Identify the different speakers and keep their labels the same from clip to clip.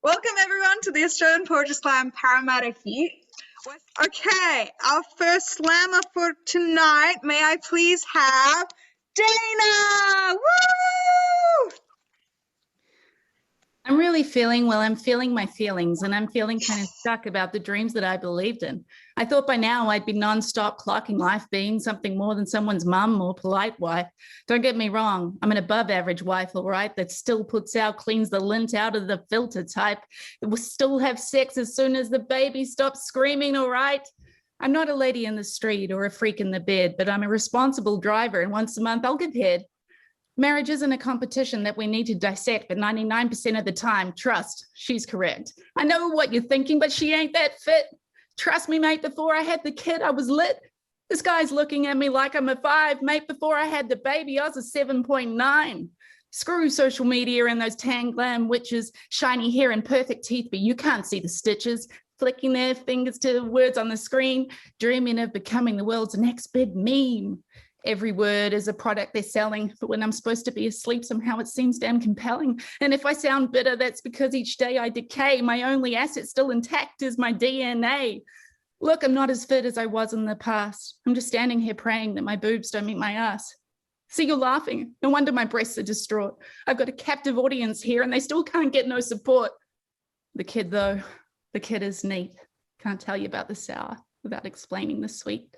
Speaker 1: Welcome everyone to the Australian Poetry Slam Parramatta here. Okay, our first slammer for tonight, may I please have Dana! Woo!
Speaker 2: I'm really I'm feeling my feelings, and I'm feeling kind of stuck about the dreams that I believed in. I thought by now I'd be non-stop clocking life being something more than someone's mum or polite wife. Don't get me wrong, I'm an above average wife, all right, that still cleans the lint out of the filter type, that will still have sex as soon as the baby stops screaming, all right? I'm not a lady in the street or a freak in the bed, but I'm a responsible driver, and once a month I'll get head. Marriage isn't a competition that we need to dissect, but 99% of the time, trust, she's correct. I know what you're thinking, but she ain't that fit. Trust me, mate, before I had the kid, I was lit. This guy's looking at me like I'm a 5. Mate, before I had the baby, I was a 7.9. Screw social media and those tan glam witches, shiny hair and perfect teeth, but you can't see the stitches, flicking their fingers to the words on the screen, dreaming of becoming the world's next big meme. Every word is a product they're selling, but when I'm supposed to be asleep, somehow it seems damn compelling. And if I sound bitter, that's because each day I decay. My only asset still intact is my DNA. Look, I'm not as fit as I was in the past. I'm just standing here praying that my boobs don't meet my ass. See, you're laughing. No wonder my breasts are distraught. I've got a captive audience here and they still can't get no support. The kid, though, the kid is neat. Can't tell you about the sour without explaining the sweet.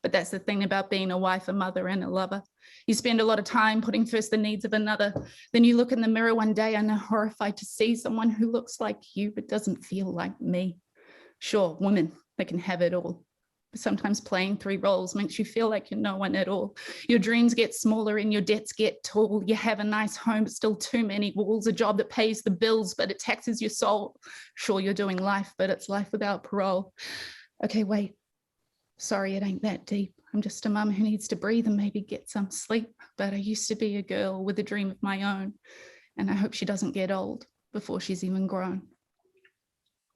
Speaker 2: But that's the thing about being a wife, a mother, and a lover. You spend a lot of time putting first the needs of another. Then you look in the mirror one day and are horrified to see someone who looks like you but doesn't feel like me. Sure, women, they can have it all. But sometimes playing 3 roles makes you feel like you're no one at all. Your dreams get smaller and your debts get tall. You have a nice home, but still too many walls. A job that pays the bills, but it taxes your soul. Sure, you're doing life, but it's life without parole. Okay, wait. Sorry, it ain't that deep. I'm just a mum who needs to breathe and maybe get some sleep. But I used to be a girl with a dream of my own. And I hope she doesn't get old before she's even grown.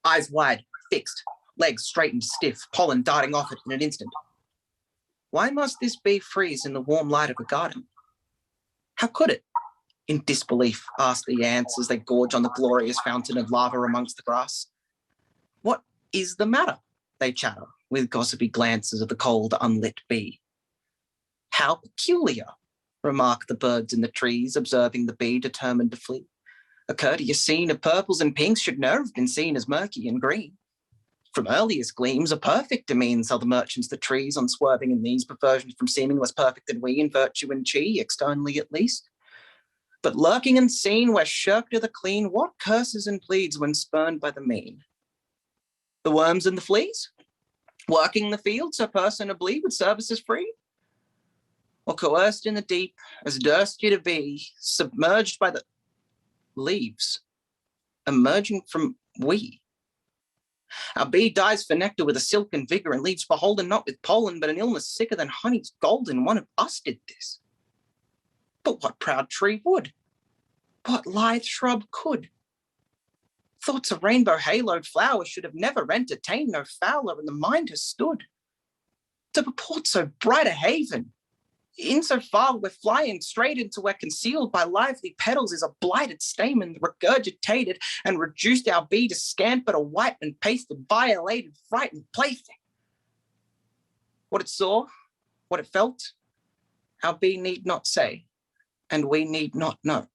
Speaker 3: Eyes wide, fixed, legs straight and stiff, pollen darting off it in an instant. Why must this bee freeze in the warm light of a garden? How could it? In disbelief, ask the ants as they gorge on the glorious fountain of lava amongst the grass. What is the matter? They chatter, with gossipy glances at the cold, unlit bee. How peculiar, remark the birds in the trees, observing the bee determined to flee. A courteous scene of purples and pinks should ne'er have been seen as murky and green. From earliest gleams, a perfect demean sell the merchants the trees, unswerving in these perversions from seeming less perfect than we in virtue and chi, externally at least. But lurking unseen, where shirked are the clean, what curses and pleads when spurned by the mean? The worms and the fleas? Working the fields so personably with services free? Or coerced in the deep, as durst you to be, submerged by the leaves, emerging from we? Our bee dies for nectar with a silken vigor and leaves beholden not with pollen, but an illness sicker than honey's golden. One of us did this. But what proud tree would? What lithe shrub could? Thoughts of rainbow haloed flowers should have never entertained no fouler, and the mind has stood. To purport so bright a haven, insofar we're flying straight into where concealed by lively petals is a blighted stamen regurgitated and reduced our bee to scant but a white and pasted, violated, frightened plaything. What it saw, what it felt, our bee need not say, and we need not know.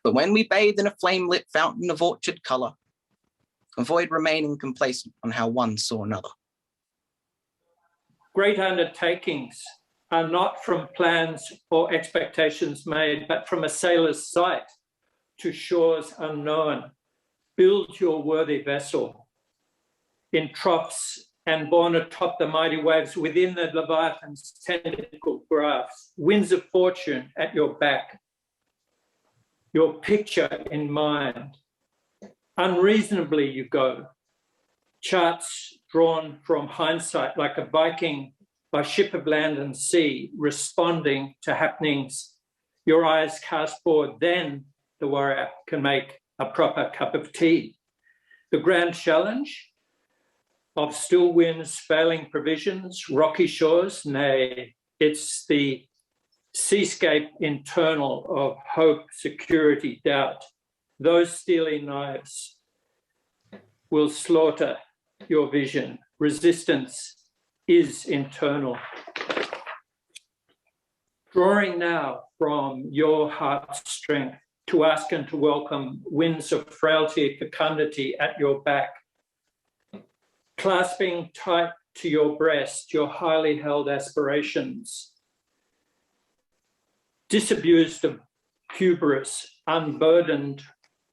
Speaker 3: But when we bathe in a flame-lit fountain of orchard colour, avoid remaining complacent on how one saw another.
Speaker 4: Great undertakings are not from plans or expectations made, but from a sailor's sight to shores unknown. Build your worthy vessel in troughs and borne atop the mighty waves within the Leviathan's tentacle graphs, winds of fortune at your back, your picture in mind. Unreasonably you go, charts drawn from hindsight like a Viking by ship of land and sea, responding to happenings your eyes cast forward. Then the warrior can make a proper cup of tea. The grand challenge of still winds, failing provisions, rocky shores, nay, it's the seascape internal of hope, security, doubt, Those steely knives will slaughter your vision. Resistance is internal. Drawing now from your heart's strength to ask and to welcome winds of frailty, fecundity at your back, clasping tight to your breast your highly held aspirations, disabused of hubris, unburdened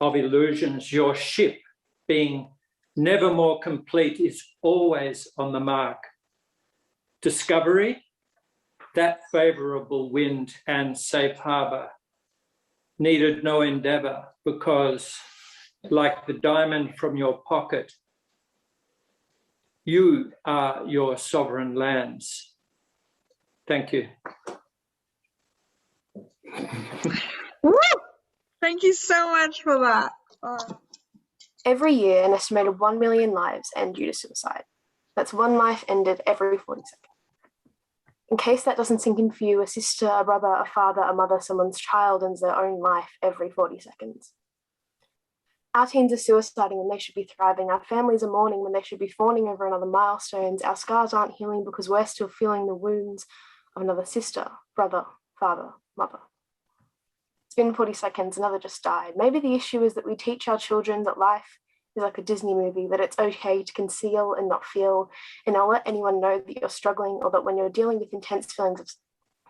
Speaker 4: of illusions, your ship being never more complete is always on the mark. Discovery, that favourable wind and safe harbour, needed no endeavour because, like the diamond from your pocket, you are your sovereign lands. Thank you.
Speaker 1: Woo! Thank you so much for that.
Speaker 5: Every year, an estimated 1 million lives end due to suicide. That's one life ended every 40 seconds. In case that doesn't sink in for you, a sister, a brother, a father, a mother, someone's child ends their own life every 40 seconds. Our teens are suiciding when they should be thriving. Our families are mourning when they should be fawning over another milestones. Our scars aren't healing because we're still feeling the wounds of another sister, brother, father, mother. It's been 40 seconds, another just died. Maybe the issue is that we teach our children that life is like a Disney movie, that it's okay to conceal and not feel, and not let anyone know that you're struggling, or that when you're dealing with intense feelings of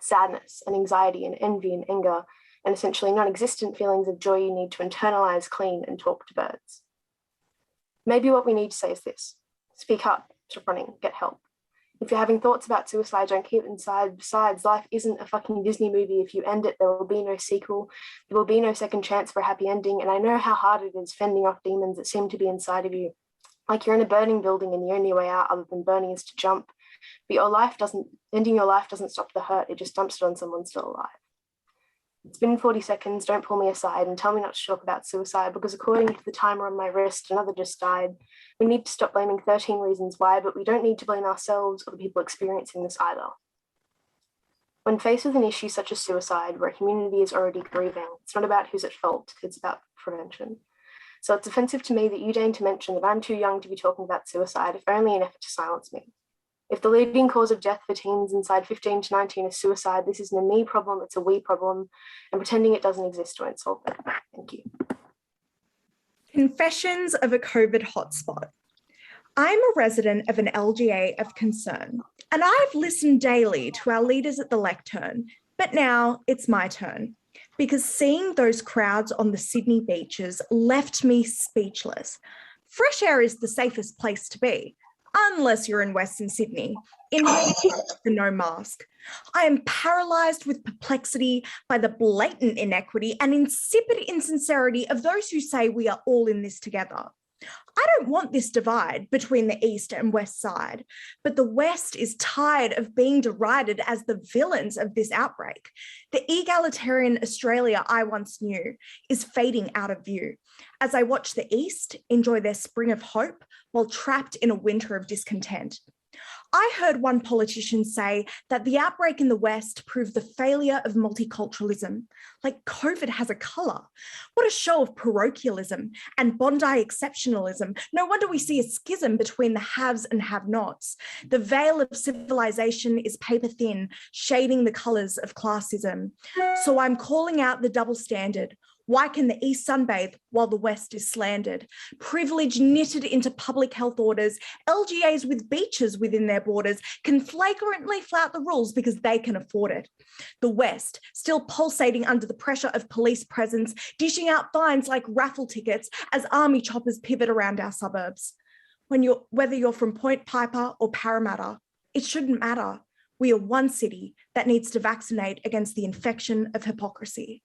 Speaker 5: sadness and anxiety and envy and anger, and essentially non-existent feelings of joy, you need to internalize, clean, and talk to birds. Maybe what we need to say is this: speak up, stop running, get help. If you're having thoughts about suicide, don't keep it inside. Besides, life isn't a fucking Disney movie. If you end it, there will be no sequel. There will be no second chance for a happy ending. And I know how hard it is fending off demons that seem to be inside of you. Like you're in a burning building and the only way out other than burning is to jump. But ending your life doesn't stop the hurt. It just dumps it on someone still alive. It's been 40 seconds. Don't pull me aside and tell me not to talk about suicide, because according to the timer on my wrist, another just died. We need to stop blaming 13 reasons why, but we don't need to blame ourselves or the people experiencing this either. When faced with an issue such as suicide, where a community is already grieving, it's not about who's at fault, it's about prevention. So it's offensive to me that you deign to mention that I'm too young to be talking about suicide, if only in an effort to silence me. If the leading cause of death for teens inside 15 to 19 is suicide, this isn't a me problem, it's a we problem, and pretending it doesn't exist won't solve it. Thank you.
Speaker 1: Confessions of a COVID hotspot. I'm a resident of an LGA of concern, and I've listened daily to our leaders at the lectern, but now it's my turn, because seeing those crowds on the Sydney beaches left me speechless. Fresh air is the safest place to be, unless you're in Western Sydney, in the no mask. I am paralysed with perplexity by the blatant inequity and insipid insincerity of those who say we are all in this together. I don't want this divide between the East and West side, but the West is tired of being derided as the villains of this outbreak. The egalitarian Australia I once knew is fading out of view as I watch the East enjoy their spring of hope while trapped in a winter of discontent. I heard one politician say that the outbreak in the West proved the failure of multiculturalism, like COVID has a colour. What a show of parochialism and Bondi exceptionalism. No wonder we see a schism between the haves and have-nots. The veil of civilization is paper thin, shading the colours of classism. So I'm calling out the double standard. Why can the East sunbathe while the West is slandered? Privilege knitted into public health orders, LGAs with beaches within their borders can flagrantly flout the rules because they can afford it. The West, still pulsating under the pressure of police presence, dishing out fines like raffle tickets as army choppers pivot around our suburbs. Whether you're from Point Piper or Parramatta, it shouldn't matter. We are one city that needs to vaccinate against the infection of hypocrisy.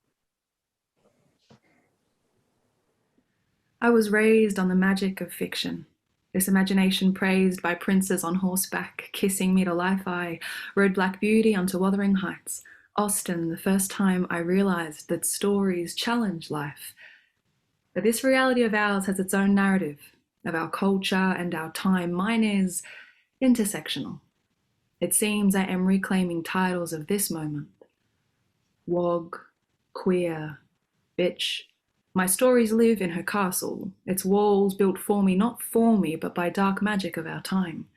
Speaker 6: I was raised on the magic of fiction. This imagination praised by princes on horseback, kissing me to life. I rode Black Beauty onto Wuthering Heights. Austen, the first time I realised that stories challenge life. But this reality of ours has its own narrative, of our culture and our time. Mine is intersectional. It seems I am reclaiming titles of this moment. Wog, queer, bitch, My stories live in her castle, its walls built for me, not for me, but by dark magic of our time.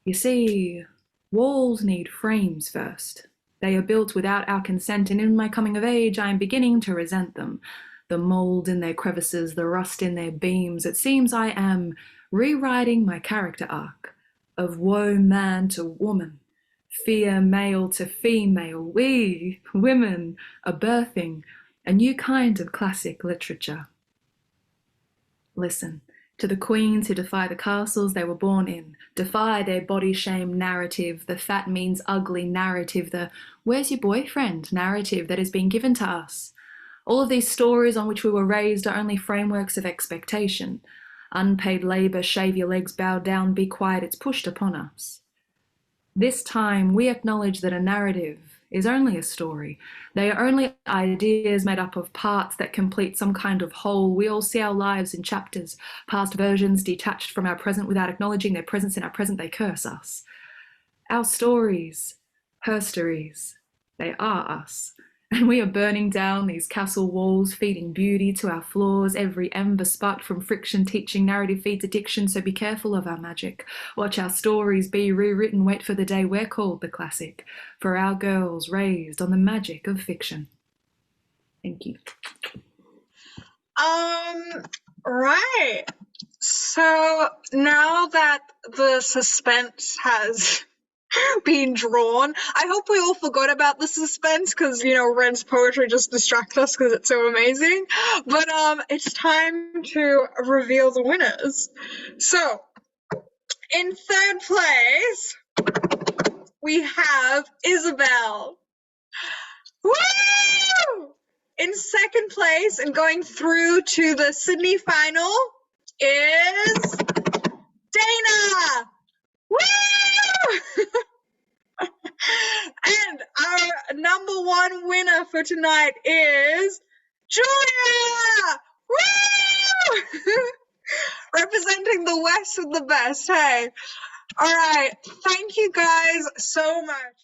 Speaker 6: You see, walls need frames first. They are built without our consent, and in my coming of age, I am beginning to resent them. The mould in their crevices, the rust in their beams. It seems I am rewriting my character arc of woe man to woman, fear male to female. We, women, are birthing a new kind of classic literature. Listen. To the queens who defy the castles they were born in, defy their body shame narrative, the fat means ugly narrative, the where's your boyfriend narrative that has been given to us. All of these stories on which we were raised are only frameworks of expectation. Unpaid labour, shave your legs, bow down, be quiet, it's pushed upon us. This time we acknowledge that a narrative is only a story. They are only ideas made up of parts that complete some kind of whole. We all see our lives in chapters, past versions detached from our present without acknowledging their presence in our present. They curse us. Our stories, her stories, they are us. And we are burning down these castle walls, feeding beauty to our flaws. Every ember sparked from friction, teaching narrative feeds addiction. So be careful of our magic. Watch our stories be rewritten. Wait for the day we're called the classic. For our girls raised on the magic of fiction. Thank you.
Speaker 1: Right. So now that the suspense has being drawn. I hope we all forgot about the suspense because, you know, Ren's poetry just distracts us because it's so amazing. But it's time to reveal the winners. So, in third place, we have Isabel. Woo! In second place and going through to the Sydney final is Dana. Woo! And our number one winner for tonight is Julia! Woo! Representing the West with the best, hey. All right, thank you guys so much.